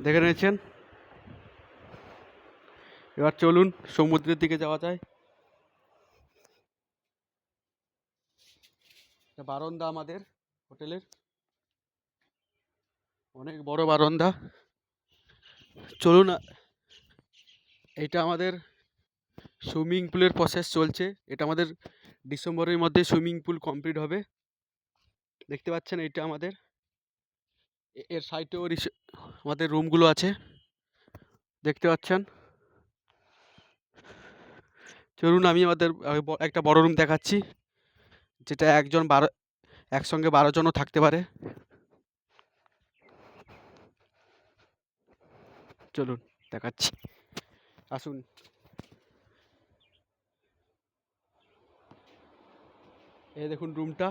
দেখে নিয়েছেন। এবার চলুন সমুদ্রের দিকে যাওয়া যায়। এটা বারান্দা আমাদের হোটেলের, অনেক বড় বারান্দা। চলুন, এটা আমাদের সুইমিং পুলের প্রসেস চলছে। এটা আমাদের ডিসেম্বরের মধ্যে সুইমিং পুল কমপ্লিট হবে। দেখতে পাচ্ছেন এটা আমাদের, এর সাইডেও আমাদের রুমগুলো আছে, দেখতে পাচ্ছেন। চলুন আমি আমাদের একটা বড় রুম দেখাচ্ছি, যেটা একসঙ্গে 12 জনও থাকতে পারে। চলুন দেখাচ্ছি, আসুন। এই দেখুন রুমটা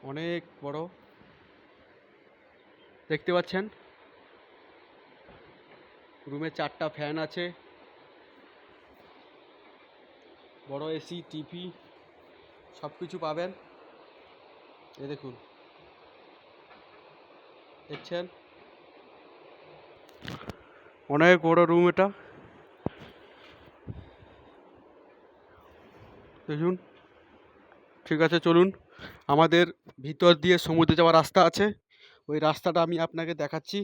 অনেক বড়, দেখতে পাচ্ছেন। রুমে 4টা ফ্যান আছে, বড় এসি, টিভি, সব কিছু পাবেন। এই দেখুন, দেখছেন, অনেক বড় রুম এটা। দেখুন, ঠিক আছে, চলুন। আমাদের ভিতর দিয়ে সমুদ্রে যাওয়ার রাস্তা আছে, ওই রাস্তাটা আমি আপনাকে দেখাচ্ছি।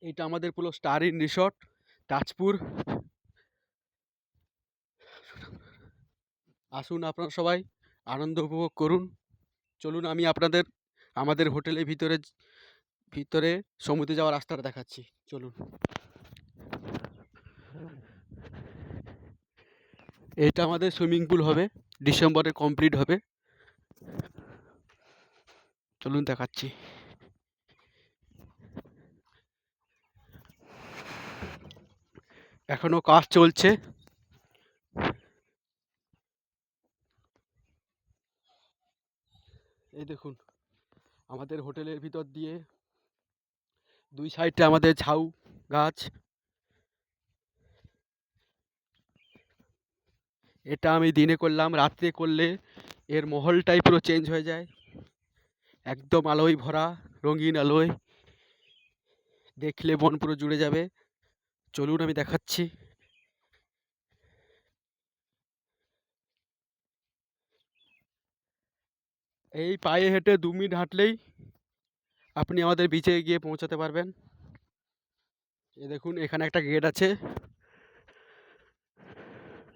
এটা আমাদের পুরো স্টার ইন রিসর্ট তাজপুর। আসুন আপনারা সবাই আনন্দ উপভোগ করুন। চলুন আমি আপনাদের আমাদের হোটেলের ভিতরে ভিতরে সমুদ্রে যাওয়ার রাস্তাটা দেখাচ্ছি। চলুন। এটা আমাদের সুইমিং পুল হবে, ডিসেম্বরে কমপ্লিট হবে। চলুন দেখাচ্ছি। এখনো কাজ চলছে। এই দেখুন, আমাদের হোটেলের ভিতর দিয়ে 2 সাইডে আমাদের ঝাউ গাছ। এটা আমি দিনে করলাম, রাত্রে করলে এর মহলটাই পুরো চেঞ্জ হয়ে যায়, একদম আলোয় ভরা, রঙিন আলোয়, দেখলে মন পুরো জুড়ে যাবে। চলুন আমি দেখাচ্ছি। এই পায়ে হেঁটে 2 মিনিট হাঁটলেই আপনি আমাদের বিচে গিয়ে পৌঁছাতে পারবেন। এই দেখুন, এখানে একটা গেট আছে।